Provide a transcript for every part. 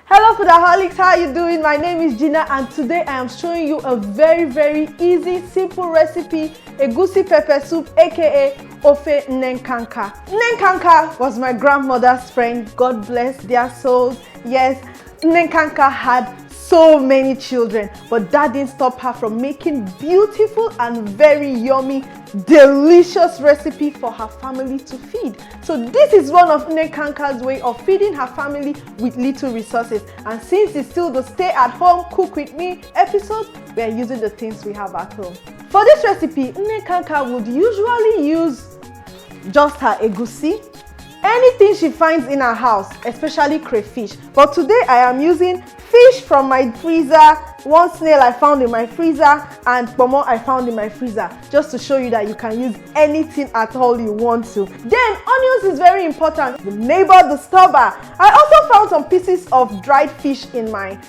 Hello Foodaholics, how are you doing? My name is Gina and today I am showing you a very easy, simple recipe, Egusi Peppersoup aka Ofe Nne Nkanka. Nne Nkanka was my grandmother's friend, God bless their souls. Yes, Nne Nkanka had so many children, but that didn't stop her from making beautiful and very yummy, delicious recipe for her family to feed. So this is one of Nne Nkanka's way of feeding her family with little resources. And since it's still the stay at home cook with me episode, we are using the things we have at home. For this recipe, Nne Nkanka would usually use just her egusi, anything she finds in her house, especially crayfish. But today I am using fish from my freezer, one snail I found in my freezer, and pomo I found in my freezer, just to show you that you can use anything at all you want to. Then onions is very important, the neighbor, the stubber. I also found some pieces of dried fish in my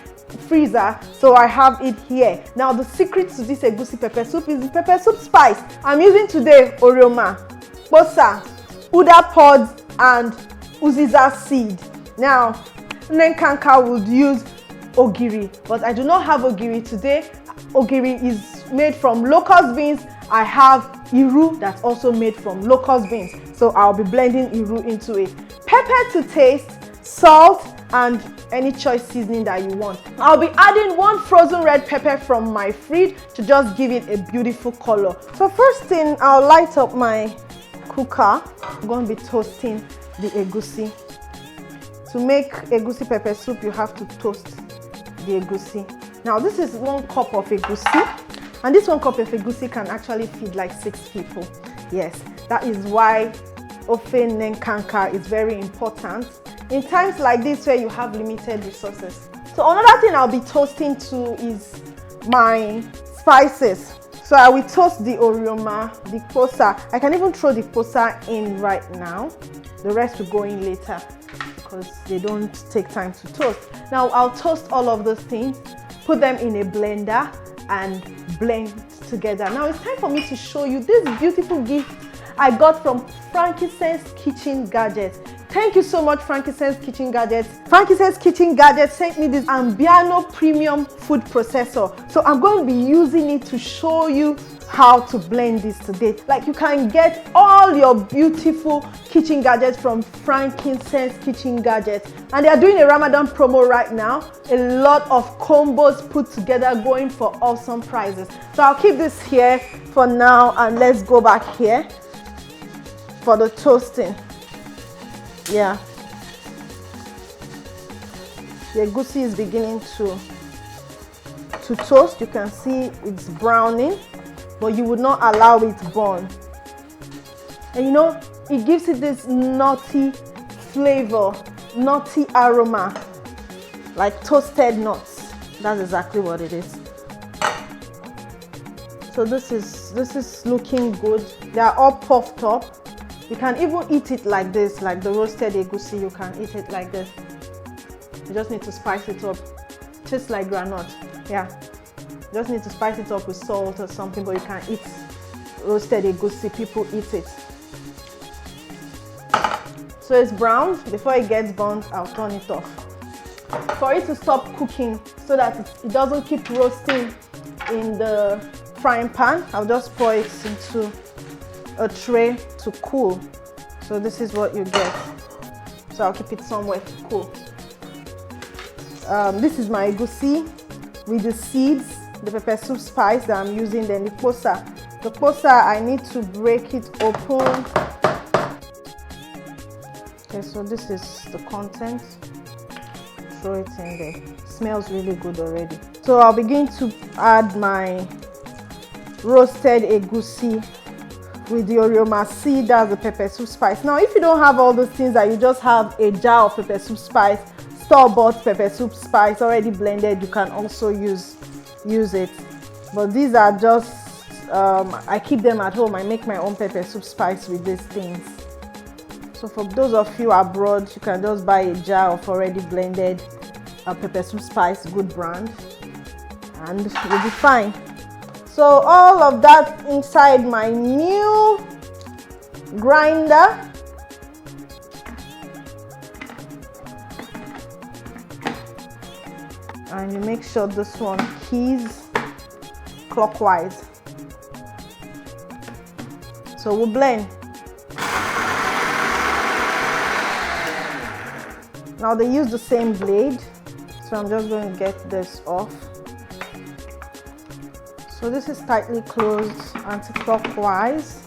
freezer, so I have it here. Now the secret to this egusi pepper soup is the pepper soup spice. I'm using today orioma, bosa, uda pods, and uziza seed. Now Nne Nkanka would use ogiri, but I do not have ogiri today. Ogiri is made from locust beans. I have iru that's also made from locust beans, so I'll be blending iru into it. Pepper to taste, salt, and any choice seasoning that you want. I'll be adding one frozen red pepper from my fridge to just give it a beautiful color. So first thing, I'll light up my cooker. I'm going to be toasting the egusi. To make egusi pepper soup, you have to toast the egusi. Now this is 1 cup of egusi, and this 1 cup of egusi can actually feed like 6 people. Yes, that is why Ofe Nne Nkanka is very important in times like this where you have limited resources. So another thing I'll be toasting too is my spices. So I will toast the orioma, the posa. I can even throw the posa in right now. The rest will go in later because they don't take time to toast. Now I'll toast all of those things, put them in a blender and blend together. Now it's time for me to show you this beautiful gift I got from Frankincense Kitchen Gadgets. Thank you so much, Frankincense Kitchen Gadgets. Frankincense Kitchen Gadgets sent me this Abiamo premium food processor. So I'm going to be using it to show you how to blend this today. Like, you can get all your beautiful kitchen gadgets from Frankincense Kitchen Gadgets. And they are doing a Ramadan promo right now. A lot of combos put together going for awesome prices. So I'll keep this here for now and let's go back here for the toasting. Yeah, the egusi is beginning to toast. You can see it's browning, but you would not allow it burn. And you know, it gives it this nutty flavor, nutty aroma, like toasted nuts. That's exactly what it is. So this is looking good. They are all puffed up. You can even eat it like this, like the roasted egusi. You can eat it like this. You just need to spice it up, just like granite. Yeah, you just need to spice it up with salt or something, but you can eat roasted egusi. People eat it. So it's browned. Before it gets burnt, I'll turn it off for it to stop cooking, so that it doesn't keep roasting in the frying pan. I'll just pour it into a tray to cool. So this is what you get. So I'll keep it somewhere to cool. This is my egusi with the seeds, the pepper soup spice that I'm using, then the posa. The posa, I need to break it open. Okay, so this is the content. Throw it in there. It smells really good already. So I'll begin to add my roasted egusi with the orioma seed, that's the pepper soup spice. Now if you don't have all those things, that you just have a jar of pepper soup spice, store-bought pepper soup spice already blended, you can also use it. But these are just I keep them at home. I make my own pepper soup spice with these things. So for those of you abroad, you can just buy a jar of already blended pepper soup spice, good brand, and you'll be fine. So all of that inside my new grinder. and you make sure this one keys clockwise. So we'll blend. Now they use the same blade, so I'm just going to get this off. So this is tightly closed anti-clockwise.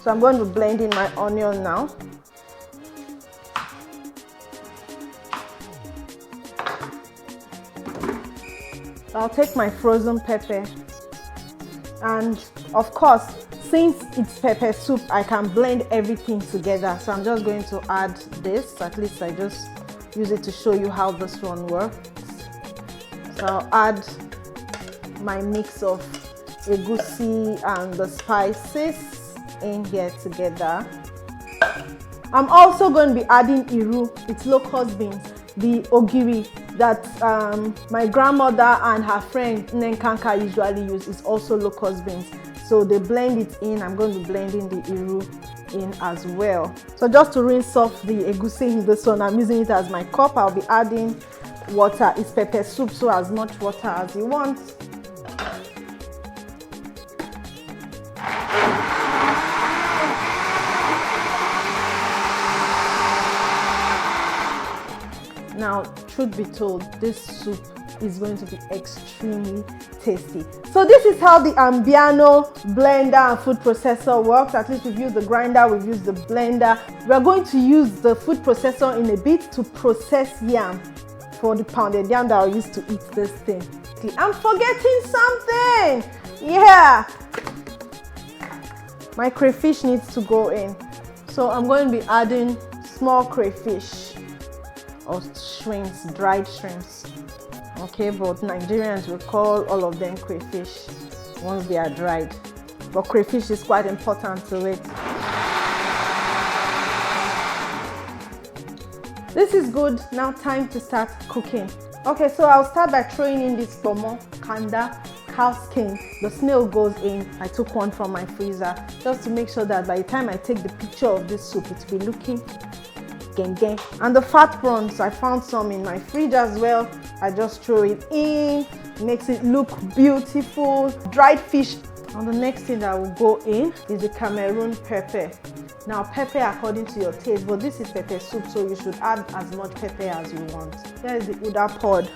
So I'm going to blend in my onion now. I'll take my frozen pepper, and of course, since it's pepper soup, I can blend everything together. So I'm just going to add this. At least I just use it to show you how this one works. So I'll add my mix of egusi and the spices in here together. I'm also going to be adding iru. It's locust beans, the ogiri that my grandmother and her friend Nne Nkanka usually use is also locust beans. So they blend it in. I'm going to be blending the iru in as well. So just to rinse off the egusi in this one, I'm using it as my cup. I'll be adding water. It's pepper soup, so as much water as you want. Now, truth be told, this soup is going to be extremely tasty. So this is how the Abiamo blender and food processor works. At least we've used the grinder, we've used the blender. We're going to use the food processor in a bit to process yam for the pounded yam that I used to eat this thing. I'm forgetting something. Yeah. My crayfish needs to go in. So I'm going to be adding small crayfish or shrimps, dried shrimps. Okay, but Nigerians will call all of them crayfish once they are dried. But crayfish is quite important to it. This is good. Now time to start cooking. Okay, so I'll start by throwing in this pomo, kanda, cow skin. The snail goes in. I took one from my freezer just to make sure that by the time I take the picture of this soup, it will be looking gang. And the fat prawns, I found some in my fridge as well. I just throw it in, makes it look beautiful. Dried fish. And the next thing that will go in is the Cameroon pepper. Now pepper according to your taste, but this is pepper soup, so you should add as much pepper as you want. Here is the uda pod.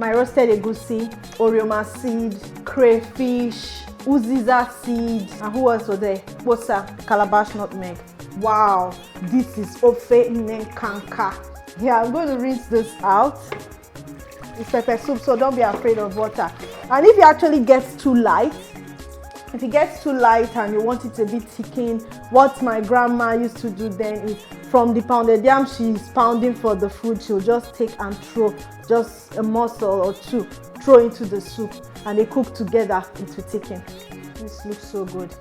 My roasted egusi, orioma seed, crayfish, uziza seed, and who else was there? Bosa, calabash nutmeg. Wow, this is Ofe Nne Nkanka. Yeah, I'm going to rinse this out. It's pepper soup, so don't be afraid of water. And if it actually gets too light, and you want it a bit thickened, what my grandma used to do then is from the pounded yam she's pounding for the food, she'll just take and throw just a morsel or two, throw into the soup, and they cook together into thicken. This looks so good.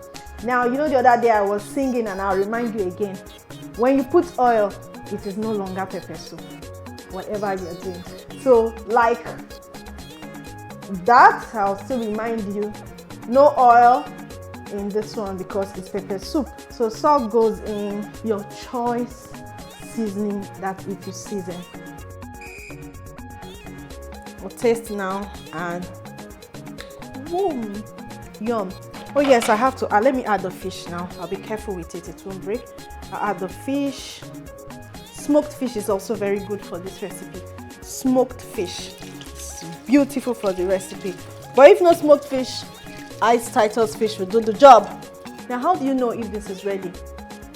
Now, you know the other day I was singing, and I'll remind you again, when you put oil, it is no longer pepper soup, whatever you're doing. So like that, I'll still remind you, no oil in this one because it's pepper soup. So salt goes in, your choice seasoning that if you season. We'll taste now, and boom, yum. Oh yes, I have to let me add the fish now. I'll be careful with it, it won't break. I'll add the fish. Smoked fish is also very good for this recipe. Smoked fish, it's beautiful for the recipe. But if no smoked fish, Ice Titus fish will do the job. Now, how do you know if this is ready?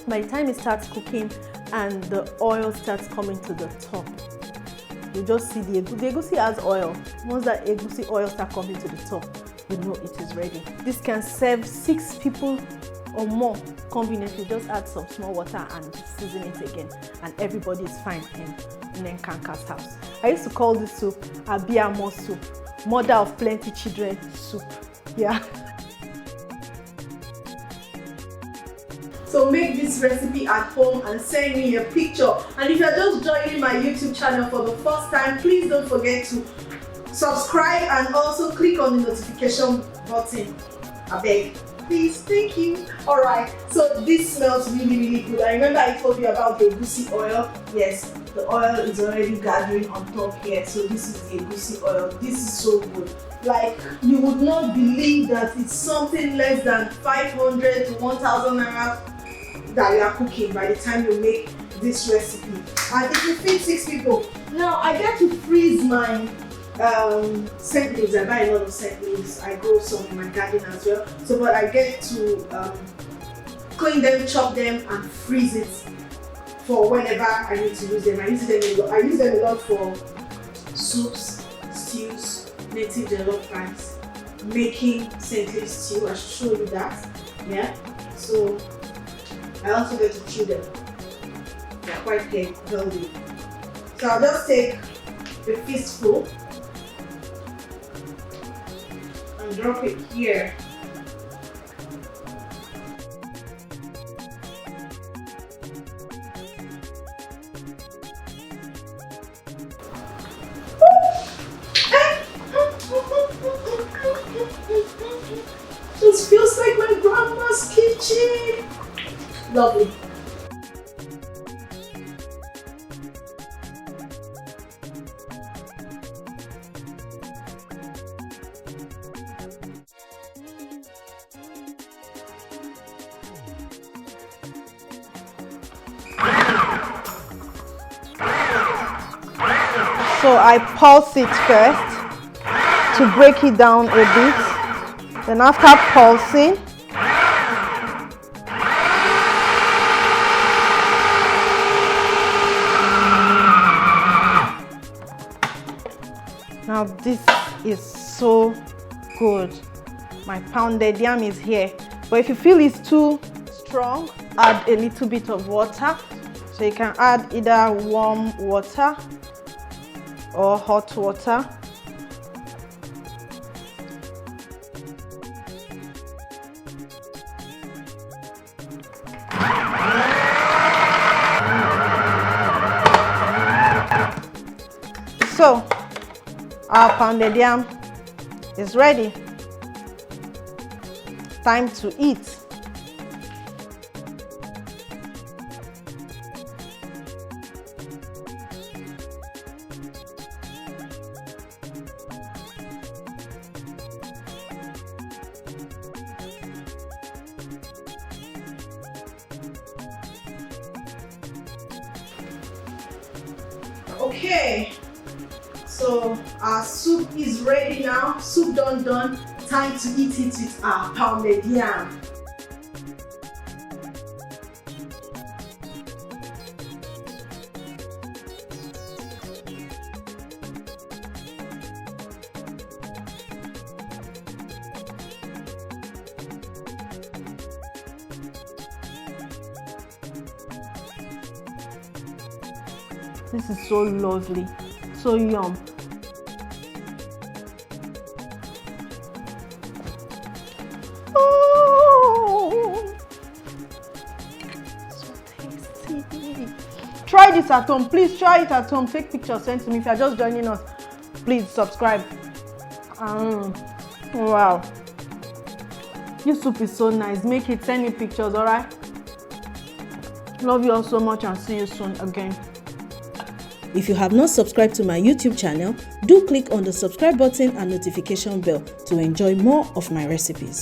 By the time it starts cooking and the oil starts coming to the top, you just see the egusi has oil. Once that egusi oil starts coming to the top, you know it is ready. This can serve 6 people or more conveniently. Just add some small water and season it again, and everybody is fine in Nne Nkanka's house. I used to call this soup Abiamo soup, mother of plenty children soup. Yeah. So make this recipe at home and send me a picture. And if you're just joining my YouTube channel for the first time, please don't forget to subscribe and also click on the notification button. I beg. Please, thank you. Alright, so this smells really good. I remember I told you about the egusi oil. Yes, The oil is already gathering on top here. So this is the egusi oil. This is so good. Like, you would not believe that it's something less than 500 to 1,000 naira that you are cooking by the time you make this recipe. And if you feed 6 people, now I get to freeze my scent leaves. I buy a lot of scent leaves. I grow some in my garden as well. So, but I get to clean them, chop them, and freeze it for whenever I need to use them. I use them a lot for soups, stews, native jollof rice, making scent leaf stew. I should show you that. Yeah. So I also get to chew them. They're quite healthy. So I'll just take a fistful and drop it here. This feels like my grandma's kitchen. Lovely. So I pulse it first to break it down a bit. Then after pulsing, now this is so good. My pounded yam is here. But if you feel it's too strong, add a little bit of water. So you can add either warm water or hot water. So our pounded yam is ready. Time to eat. Okay, so our soup is ready now. Soup done. Time to eat it with our pounded yam. This is so lovely, so yum. Oh, so tasty. Try this at home. Please try it at home. Take pictures, send to me. If you're just joining us, please subscribe. Wow. This soup is so nice. Make it, send me pictures, alright? Love you all so much and see you soon again. If you have not subscribed to my YouTube channel, do click on the subscribe button and notification bell to enjoy more of my recipes.